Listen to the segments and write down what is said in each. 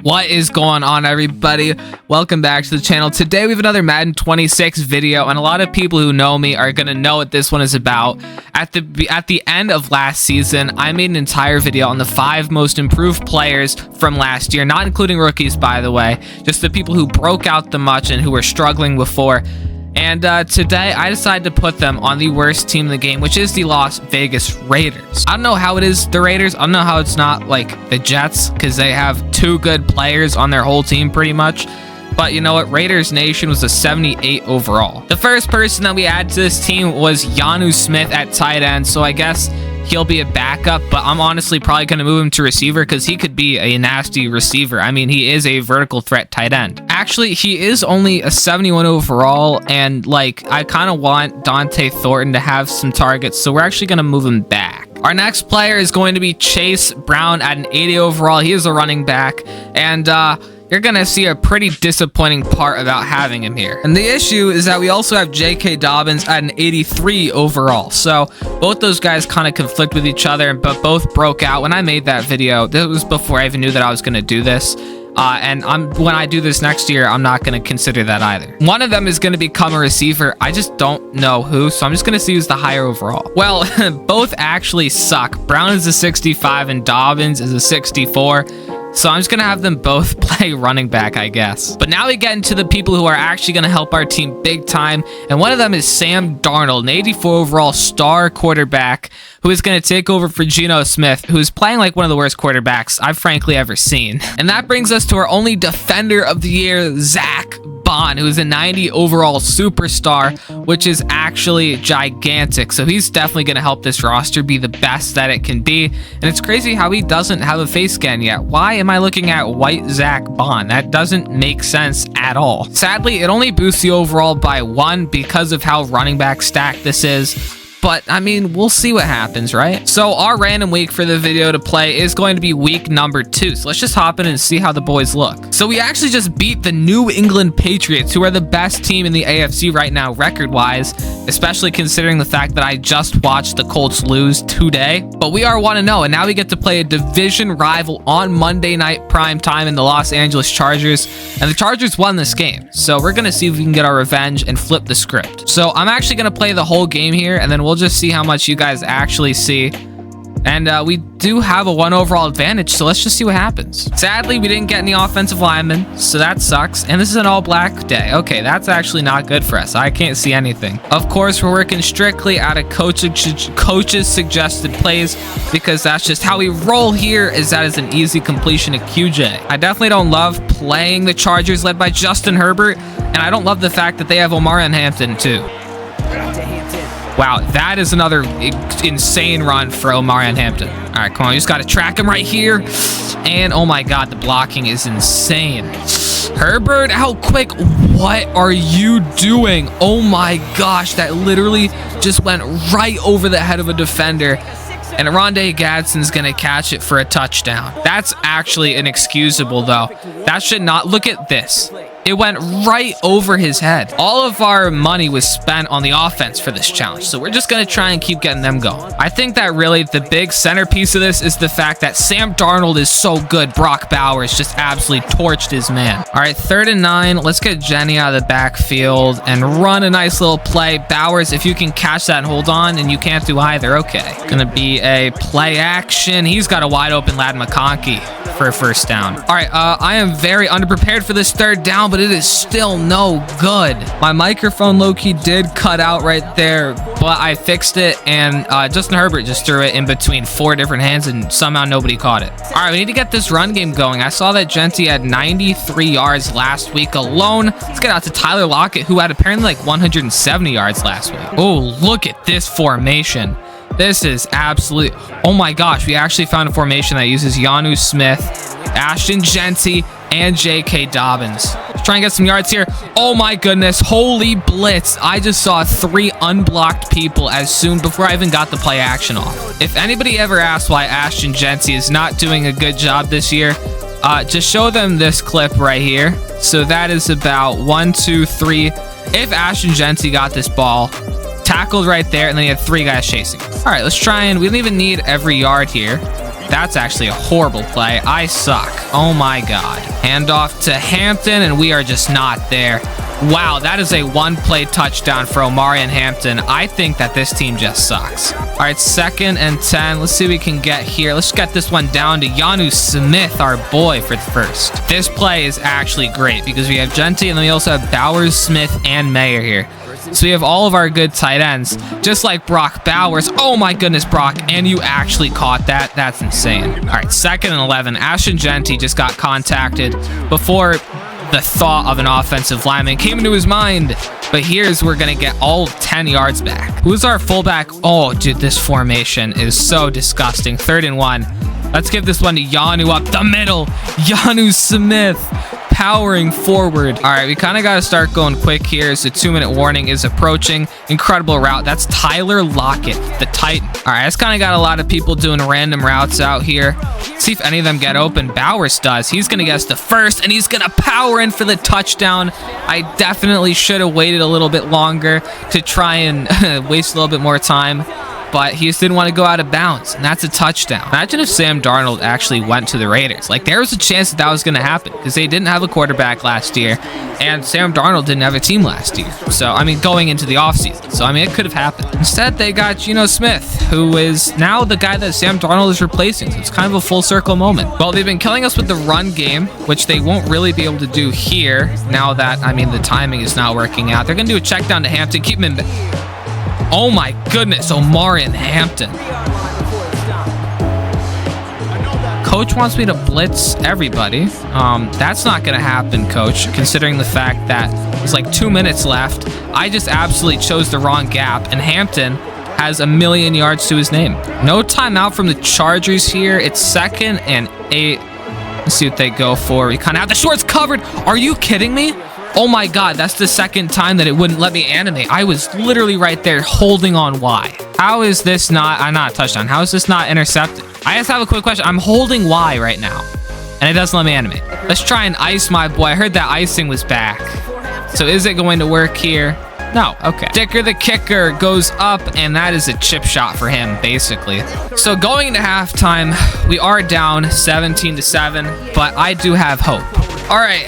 What is going on, everybody? Welcome back to the channel. Today we have another Madden 26 video, and a lot of people who know me are gonna know what this one is about. At the end of last season, I made an entire video on the 5 most improved players from last year, not including rookies, by the way, just the people who broke out the much and who were struggling before. And today I decided to put them on the worst team in the game, which is the Las Vegas Raiders. I don't know how it is the Raiders. I don't know how it's not like the Jets, because they have 2 good players on their whole team pretty much. But you know what? Raiders Nation was a 78 overall. The first person that we added to this team was Jonnu Smith at tight end, so I guess he'll be a backup, but I'm honestly probably going to move him to receiver because he could be a nasty receiver. I mean, he is a vertical threat tight end. Actually, he is only a 71 overall, and like, I kind of want Dante Thornton to have some targets, so we're actually going to move him back. Our next player is going to be Chase Brown at an 80 overall. He is a running back, and you're gonna see a pretty disappointing part about having him here. And the issue is that we also have J.K. Dobbins at an 83 overall. So both those guys kind of conflict with each other, but both broke out when I made that video. This was before I even knew that I was gonna do this. And when I do this next year, I'm not going to consider that either. One of them is going to become a receiver. I just don't know who, so I'm just going to see who's the higher overall. Well, both actually suck. Brown is a 65 and Dobbins is a 64. So I'm just going to have them both play running back, I guess. But now we get into the people who are actually going to help our team big time. And one of them is Sam Darnold, an 84 overall star quarterback who is going to take over for Geno Smith, who is playing like one of the worst quarterbacks I've frankly ever seen. And that brings us to our only defender of the year, Zach Bond, who is a 90 overall superstar, which is actually gigantic. So he's definitely going to help this roster be the best that it can be. And it's crazy how he doesn't have a face scan yet. Why am I looking at white Zach Bond? That doesn't make sense at all. Sadly, it only boosts the overall by 1 because of how running back stacked this is. But, I mean, we'll see what happens, right? So our random week for the video to play is going to be week number 2. So let's just hop in and see how the boys look. So we actually just beat the New England Patriots, who are the best team in the AFC right now, record-wise, especially considering the fact that I just watched the Colts lose today. But we are 1-0, and now we get to play a division rival on Monday night prime time in the Los Angeles Chargers. And the Chargers won this game. So we're going to see if we can get our revenge and flip the script. So I'm actually going to play the whole game here, and then we'll just see how much you guys actually see. And we do have a 1 overall advantage, so let's just see what happens. Sadly, we didn't get any offensive linemen, so that sucks. And this is an all-black day. Okay, that's actually not good for us. I can't see anything. Of course, we're working strictly out of coaches' suggested plays, because that's just how we roll here, is that is an easy completion to QJ. I definitely don't love playing the Chargers led by Justin Herbert, and I don't love the fact that they have Omar and Hampton too. Wow, that is another insane run for Omar and Hampton. All right, come on, you just got to track him right here. And oh my God, the blocking is insane. Herbert, how quick? What are you doing? Oh my gosh, that literally just went right over the head of a defender. And Rondé Gadsden's going to catch it for a touchdown. That's actually inexcusable, though. That should not. Look at this. It went right over his head. All of our money was spent on the offense for this challenge, so we're just going to try and keep getting them going. I think that really the big centerpiece of this is the fact that Sam Darnold is so good. Brock Bowers just absolutely torched his man. All right, 3rd and 9. Let's get Jenny out of the backfield and run a nice little play. Bowers, if you can catch that and hold on, and you can't do either, okay. Gonna be a play action. He's got a wide open Lad McConkey for a first down. All right, I am very underprepared for this 3rd down, but it is still no good. My microphone low-key did cut out right there, but I fixed it, and Justin Herbert just threw it in between 4 different hands, and somehow nobody caught it. All right, we need to get this run game going. I saw that Genty had 93 yards last week alone. Let's get out to Tyler Lockett, who had apparently like 170 yards last week. Oh, look at this formation. This is absolute. Oh my gosh, we actually found a formation that uses Jonnu Smith, Ashton Genty, and J.K. Dobbins. Let's try and get some yards here. Oh my goodness, holy blitz. I just saw 3 unblocked people before I even got the play action off. If anybody ever asks why Ashton Genty is not doing a good job this year, just show them this clip right here. So that is about 1, 2, 3. If Ashton Genty got this ball, tackled right there, and then he had 3 guys chasing. All right, let's try and we don't even need every yard here. That's actually a horrible play. I suck. Oh my God. Handoff to Hampton, and we are just not there. Wow, that is a one-play touchdown for Omari and Hampton. I think that this team just sucks. All right, 2nd and 10. Let's see what we can get here. Let's get this one down to Yanu Smith, our boy, for the first. This play is actually great because we have Genty, and then we also have Bowers, Smith, and Mayer here. So we have all of our good tight ends, just like Brock Bowers. Oh my goodness, Brock, and you actually caught that. That's insane. All right, 2nd and 11. Ashton Genty just got contacted before the thought of an offensive lineman came into his mind. But here's we're gonna get all 10 yards back. Who's our fullback? Oh, dude, this formation is so disgusting. 3rd and 1. Let's give this one to Yanu up the middle. Yanu Smith powering forward. All right, we kind of got to start going quick here as the 2-minute warning is approaching. Incredible route. That's Tyler Lockett, the Titan. All right, that's kind of got a lot of people doing random routes out here. Let's see if any of them get open. Bowers does. He's going to get us the first, and he's going to power in for the touchdown. I definitely should have waited a little bit longer to try and waste a little bit more time, but he just didn't want to go out of bounds, and that's a touchdown. Imagine if Sam Darnold actually went to the Raiders. Like, there was a chance that that was going to happen because they didn't have a quarterback last year, and Sam Darnold didn't have a team last year. So, I mean, going into the offseason. So, I mean, it could have happened. Instead, they got Geno Smith, who is now the guy that Sam Darnold is replacing. So, it's kind of a full circle moment. Well, they've been killing us with the run game, which they won't really be able to do here now that, I mean, the timing is not working out. They're going to do a check down to Hampton, keep him in. Oh my goodness, Omari and Hampton. Coach wants me to blitz everybody. That's not going to happen, Coach, considering the fact that there's like 2 minutes left. I just absolutely chose the wrong gap, and Hampton has 1,000,000 yards to his name. No timeout from the Chargers here. It's 2nd and 8. Let's see what they go for. We kind of have the shorts covered. Are you kidding me? Oh my God, that's the 2nd time that it wouldn't let me animate. I was literally right there holding on Y. How is this not a touchdown? How is this not intercepted? I just have a quick question. I'm holding Y right now, and it doesn't let me animate. Let's try and ice my boy. I heard that icing was back. So is it going to work here? No, okay. Dicker the kicker goes up, and that is a chip shot for him, basically. So going into halftime, we are down 17-7, but I do have hope. All right,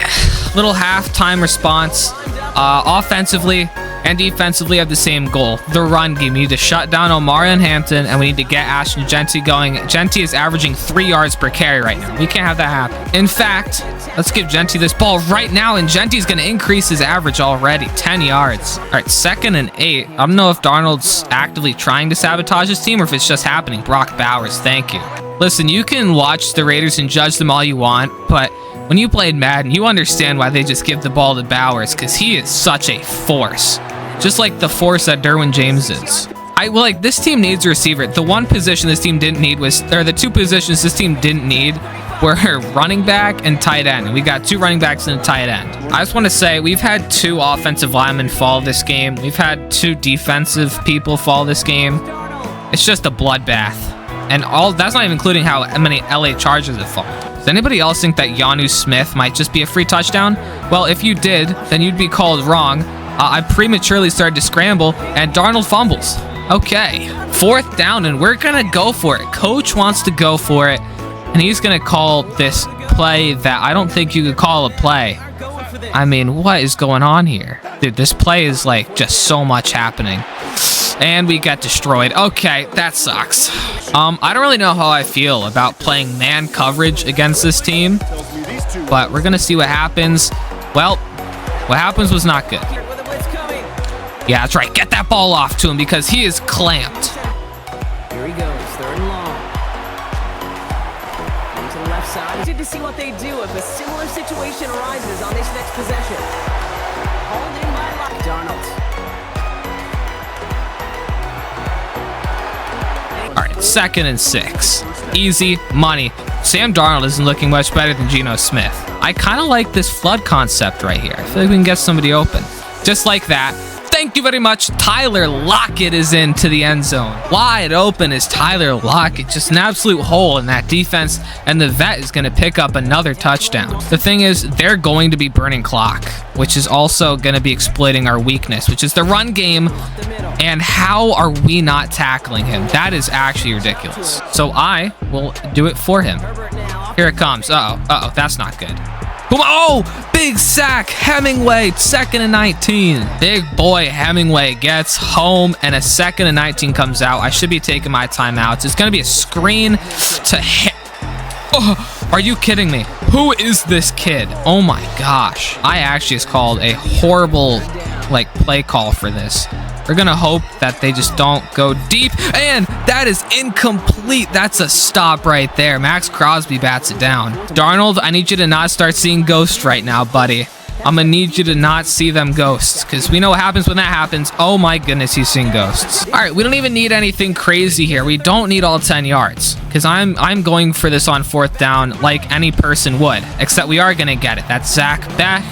little halftime response. Offensively and defensively have the same goal, the run game. We need to shut down Omari and Hampton, and we need to get Ashton Genty going. Genty is averaging 3 yards per carry right now. We can't have that happen. In fact, let's give Genty this ball right now, and Genty's going to increase his average already, 10 yards. All right, 2nd and 8. I don't know if Darnold's actively trying to sabotage his team or if it's just happening. Brock Bowers, thank you. Listen, you can watch the Raiders and judge them all you want, but when you played Madden, you understand why they just give the ball to Bowers, because he is such a force. Just like the force that Derwin James is. This team needs a receiver. The one position this team didn't need the 2 positions this team didn't need were running back and tight end. And we got 2 running backs and a tight end. I just want to say, we've had 2 offensive linemen fall this game. We've had 2 defensive people fall this game. It's just a bloodbath. And that's not even including how many LA Chargers have fallen. Does anybody else think that Yanu Smith might just be a free touchdown? Well, if you did, then you'd be called wrong. I prematurely started to scramble, and Darnold fumbles. Okay, 4th down, and we're going to go for it. Coach wants to go for it, and he's going to call this play that I don't think you could call a play. I mean, what is going on here? Dude, this play is like just so much happening. And we get destroyed. Okay, that sucks. I don't really know how I feel about playing man coverage against this team, but we're going to see what happens. Well, what happens was not good. Yeah, that's right. Get that ball off to him because he is clamped. Here he goes, 3rd and long. Into the left side. Good to see what they do if a similar situation arises on this next possession. Holding by Darnold. All right, 2nd and 6. Easy money. Sam Darnold isn't looking much better than Geno Smith. I kind of like this flood concept right here. I feel like we can get somebody open. Just like that. Thank you very much. Tyler Lockett is into the end zone. Wide open is Tyler Lockett. Just an absolute hole in that defense, and the vet is going to pick up another touchdown. The thing is, they're going to be burning clock, which is also going to be exploiting our weakness, which is the run game. And how are we not tackling him? That is actually ridiculous. So I will do it for him. Here it comes. Uh-oh, that's not good. Oh, big sack. Hemingway, 2nd and 19. Big boy Hemingway gets home, and a 2nd and 19 comes out. I should be taking my timeouts. It's going to be a screen to hit. Oh, are you kidding me? Who is this kid? Oh my gosh. I actually just called a horrible play call for this. We're going to hope that they just don't go deep. And that is incomplete. That's a stop right there. Max Crosby bats it down. Darnold, I need you to not start seeing ghosts right now, buddy. I'm going to need you to not see them ghosts, because we know what happens when that happens. Oh my goodness, he's seeing ghosts. All right, we don't even need anything crazy here. We don't need all 10 yards, because I'm going for this on 4th down like any person would, except we are going to get it. That's Zach Beck,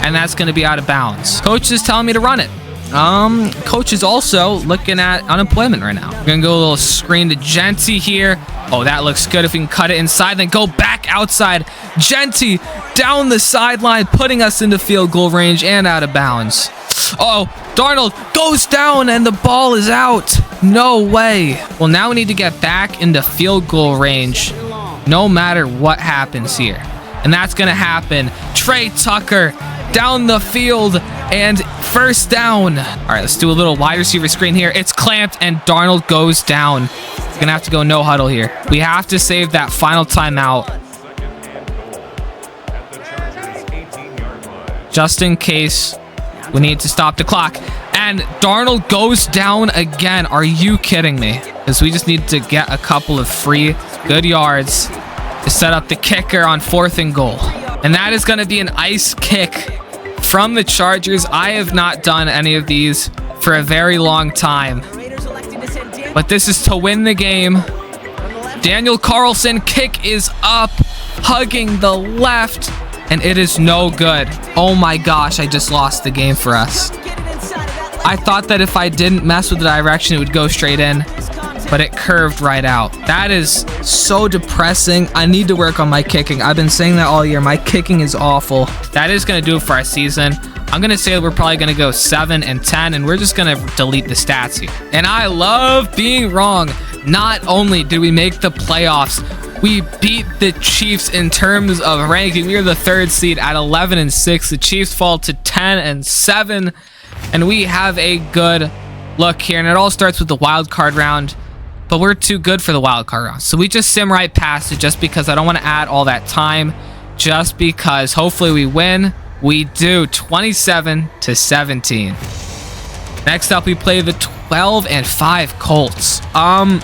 and that's going to be out of bounds. Coach is telling me to run it. Coach is also looking at unemployment right now. We're gonna go a little screen to Genty here. Oh, that looks good. If we can cut it inside, then go back outside. Genty down the sideline, putting us into field goal range and out of bounds. Oh, Darnold goes down and the ball is out. No way. Well, now we need to get back into field goal range no matter what happens here. And that's gonna happen. Trey Tucker down the field and 1st down. All right, let's do a little wide receiver screen here. It's clamped and Darnold goes down. We're gonna have to go no huddle here. We have to save that final timeout just in case we need to stop the clock. And Darnold goes down again. Are you kidding me? Because we just need to get a couple of free good yards to set up the kicker on 4th and goal. And that is going to be an ice kick from the Chargers. I have not done any of these for a very long time, but this is to win the game. Daniel Carlson, kick is up, hugging the left, and it is no good. Oh my gosh, I just lost the game for us. I thought that if I didn't mess with the direction, it would go straight in, but it curved right out. That is so depressing. I need to work on my kicking. I've been saying that all year. My kicking is awful. That is going to do it for our season. I'm going to say we're probably going to go 7 and 10, and we're just going to delete the stats here. And I love being wrong. Not only did we make the playoffs, we beat the Chiefs in terms of ranking. We are the 3rd seed at 11 and 6. The Chiefs fall to 10 and 7, and we have a good look here. And it all starts with the wild card round. But we're too good for the wild card round. So we just sim right past it just because I don't want to add all that time. Just because hopefully we win. We do. 27-17. Next up, we play the 12 and 5 Colts.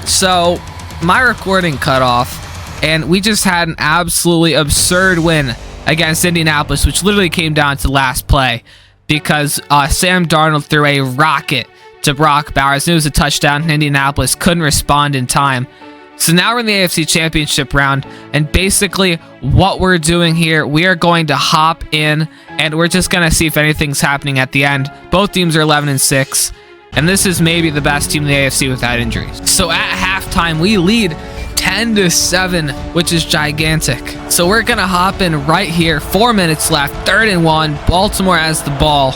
So my recording cut off, and we just had an absolutely absurd win against Indianapolis, which literally came down to the last play because Sam Darnold threw a rocket to Brock Bowers. It was a touchdown. Indianapolis couldn't respond in time. So now we're in the AFC Championship round, and basically what we're doing here, we are going to hop in, and we're just going to see if anything's happening at the end. Both teams are 11 and 6, and this is maybe the best team in the AFC without injuries. So at halftime, we lead 10-7, which is gigantic. So we're going to hop in right here. 4 minutes left, 3rd and 1. Baltimore has the ball,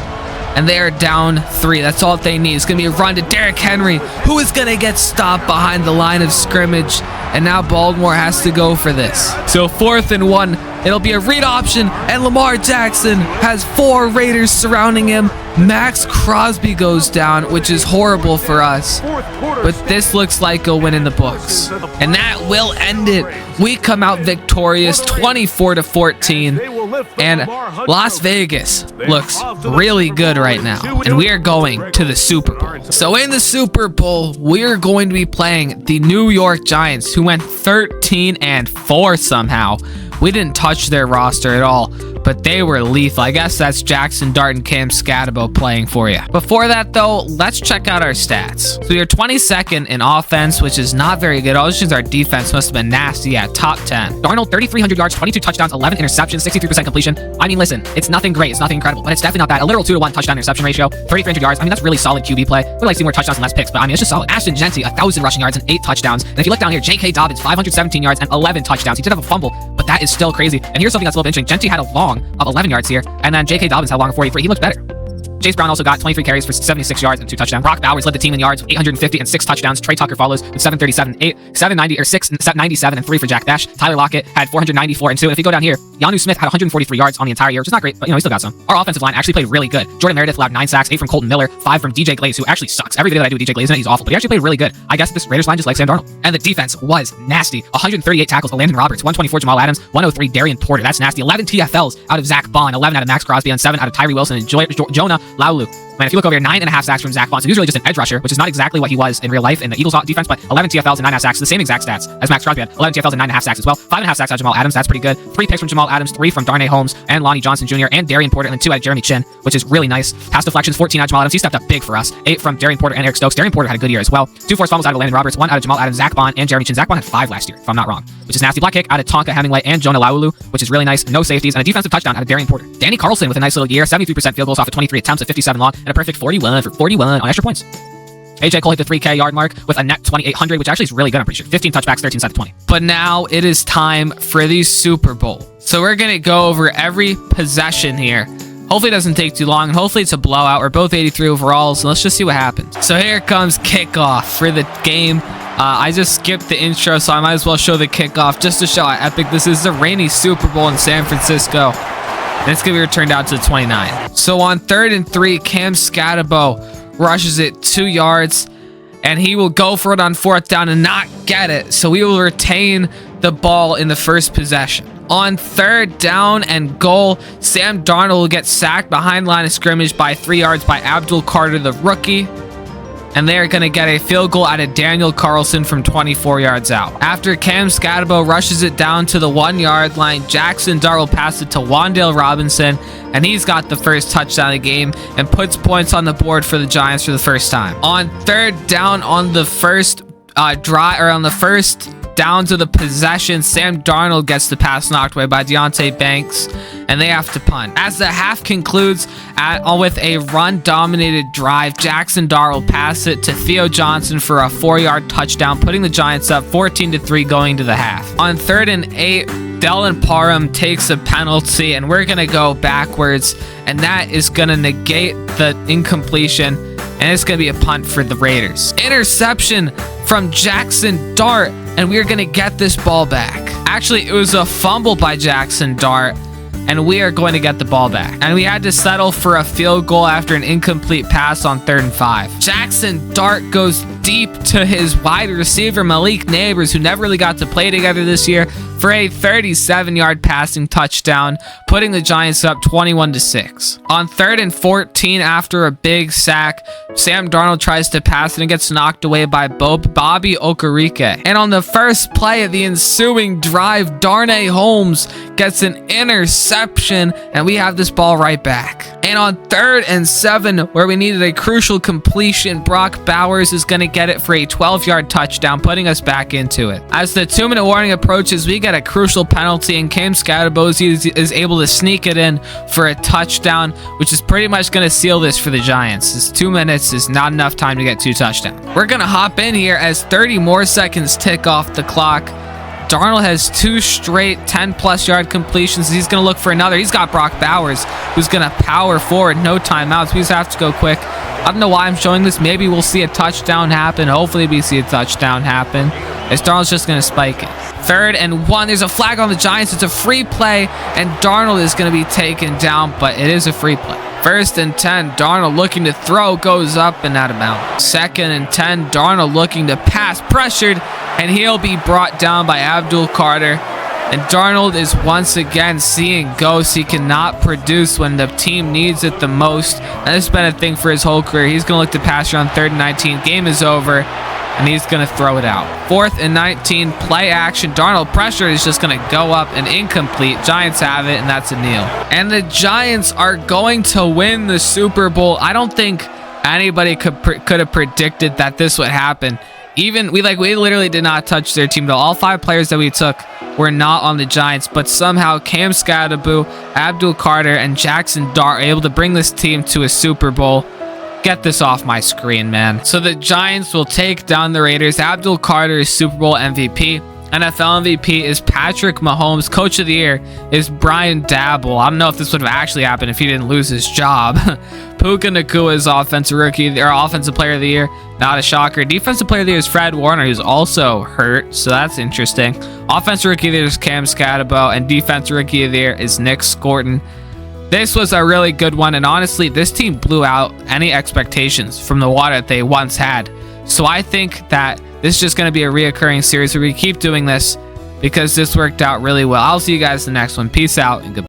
and they are down 3. That's all they need. It's going to be a run to Derrick Henry, who is going to get stopped behind the line of scrimmage. And now Baltimore has to go for this. So 4th and 1. It'll be a read option, and Lamar Jackson has 4 Raiders surrounding him. Max Crosby goes down, which is horrible for us. But this looks like a win in the books. And that will end it. We come out victorious, 24-14. And Las Vegas looks really good right now. And we are going to the Super Bowl. So in the Super Bowl, we are going to be playing the New York Giants, who went 13-4 somehow. We didn't touch their roster at all. but they were lethal. I guess that's Jackson Dart and Cam Scatabo playing for you. Before that, though, let's check out our stats. So we are 22nd in offense, which is not very good. All this means our defense must have been nasty. Yeah, top 10. Darnold, 3,300 yards, 22 touchdowns, 11 interceptions, 63% completion. I mean, listen, it's nothing great. It's nothing incredible, but it's definitely not bad. A literal 2-to-1 touchdown interception ratio, 3,300 yards. I mean, that's really solid QB play. Would like to see more touchdowns and less picks, but I mean, it's just solid. Ashton Genty, 1,000 rushing yards and 8 touchdowns. And if you look down here, J.K. Dobbins, 517 yards and 11 touchdowns. He did have a fumble, but that is still crazy. And here's something that's a little interesting. Genty had a long of 11 yards here, and then J.K. Dobbins had a long of 43. He looked better. Chase Brown also got 23 carries for 76 yards and 2 touchdowns. Brock Bowers led the team in yards with 850 and 6 touchdowns. Trey Tucker follows with 737, 790 or 697 and 3 for Jack Bash. Tyler Lockett had 494 and 2. And if you go down here, Yanu Smith had 143 yards on the entire year, which is not great, but he still got some. Our offensive line actually played really good. Jordan Meredith allowed 9 sacks, 8 from Colton Miller, 5 from DJ Glaze, who actually sucks. Every video that I do with DJ Glaze, he's awful, but he actually played really good. I guess this Raiders line just like Sam Darnold. And the defense was nasty. 138 tackles to Landon Roberts, 124 Jamal Adams, 103 Darian Porter. That's nasty. 11 TFLs out of Zach Bond, 11 out of Max Crosby, and 7 out of Tyree Wilson and Jonah Laulu. Man, if you look over here, 9.5 sacks from Zach Bond. So he was really just an edge rusher, which is not exactly what he was in real life in the Eagles defense, but 11 TFLs and 9.5 sacks, the same exact stats as Max Crosby had. 11 TFLs and 9.5 sacks as well. 5.5 sacks out of Jamal Adams, that's pretty good. 3 picks from Jamal Adams, 3 from Darnay Holmes and Lonnie Johnson Jr. and Darian Porter, and then 2 out of Jeremy Chin, which is really nice. Pass deflections, 14 out of Jamal Adams. He stepped up big for us. 8 from Darian Porter and Eric Stokes. Darian Porter had a good year as well. 2 forced fumbles out of Landon Roberts, 1 out of Jamal Adams, Zach Bond, and Jeremy Chin. Zach Bond had 5 last year, if I'm not wrong, which is nasty. Block kick out of Tonka Hemingway and Jonah Laulu, which is really nice. No safeties, and a defensive touchdown out of Darian Porter. Danny Carlson with a nice little year, 73% field goals off of 23 attempts at 57 long, and a perfect 41 for 41 on extra points. AJ Cole hit the 3K yard mark with a net 2,800, which actually is really good, I'm pretty sure. 15 touchbacks, 13 sets of 20. But now it is time for the Super Bowl. So we're going to go over every possession here. Hopefully it doesn't take too long, and hopefully it's a blowout. We're both 83 overall, so let's just see what happens. So here comes kickoff for the game. I just skipped the intro, so I might as well show the kickoff just to show how epic this is. The rainy Super Bowl in San Francisco. And it's going to be returned out to the 29. So on 3rd and 3, Cam Scatabo rushes it 2 yards, and he will go for it on 4th down and not get it. So we will retain the ball in the first possession. On 3rd down and goal, Sam Darnold will get sacked behind line of scrimmage by 3 yards by Abdul Carter, the rookie. And they're going to get a field goal out of Daniel Carlson from 24 yards out. After Cam Scatabo rushes it down to the 1-yard line, Jackson Dart will pass it to Wan'Dale Robinson, and he's got the first touchdown of the game and puts points on the board for the Giants for the first time. On 3rd down on the first down to the possession, Sam Darnold gets the pass knocked away by Deontay Banks, and they have to punt. As the half concludes with a run-dominated drive, Jackson Dart will pass it to Theo Johnson for a 4-yard touchdown, putting the Giants up 14-3 going to the half. On 3rd and 8, Dylan Parham takes a penalty, and we're going to go backwards, and that is going to negate the incompletion, and it's going to be a punt for the Raiders. Interception from Jackson Dart, and we're going to get this ball back. Actually, it was a fumble by Jackson Dart, and we are going to get the ball back. And we had to settle for a field goal after an incomplete pass on 3rd and 5. Jackson Dart goes deep to his wide receiver, Malik Neighbors, who never really got to play together this year, for a 37-yard passing touchdown, putting the Giants up 21-6. On 3rd and 14, after a big sack, Sam Darnold tries to pass it and gets knocked away by Bobby Okereke. And on the first play of the ensuing drive, Darnay Holmes gets an interception, and we have this ball right back. And on 3rd and 7, where we needed a crucial completion, Brock Bowers is going to get it for a 12-yard touchdown, putting us back into it. As the 2-minute warning approaches, we get a crucial penalty, and Cam Scatabo is able to sneak it in for a touchdown, which is pretty much going to seal this for the Giants. This 2 minutes is not enough time to get 2 touchdowns. We're going to hop in here as 30 more seconds tick off the clock. Darnold has 2 straight 10-plus yard completions. He's going to look for another. He's got Brock Bowers, who's going to power forward. No timeouts. We just have to go quick. I don't know why I'm showing this. Maybe we'll see a touchdown happen. Hopefully we see a touchdown happen, as Darnold's just going to spike it. 3rd and 1. There's a flag on the Giants. It's a free play, and Darnold is going to be taken down, but it is a free play. 1st and 10, Darnold looking to throw, goes up and out of bounds. 2nd and 10, Darnold looking to pass, pressured, and he'll be brought down by Abdul Carter. And Darnold is once again seeing ghosts. He cannot produce when the team needs it the most. And this has been a thing for his whole career. He's going to look to pass here on 3rd and 19. Game is over. and he's going to throw it out. 4th and 19, play action. Darnold pressure is just going to go up and incomplete. Giants have it, and that's a kneel. And the Giants are going to win the Super Bowl. I don't think anybody could have predicted that this would happen. Even we literally did not touch their team at all. All 5 players that we took were not on the Giants, but somehow Cam Scadaboo, Abdul Carter, and Jackson Dart are able to bring this team to a Super Bowl. Get this off my screen, man. So the Giants will take down the Raiders. Abdul Carter is Super Bowl MVP. NFL MVP is Patrick Mahomes. Coach of the Year is Brian Dabble. I don't know if this would have actually happened if he didn't lose his job. Puka Nacua is Offensive Player of the Year. Not a shocker. Defensive Player of the Year is Fred Warner, who's also hurt, so that's interesting. Offensive Rookie of the Year is Cam Scadabo, and Defensive Rookie of the Year is Nick Scorton. This was a really good one, and honestly, this team blew out any expectations from the water that they once had. So I think that this is just going to be a reoccurring series where we keep doing this because this worked out really well. I'll see you guys in the next one. Peace out and goodbye.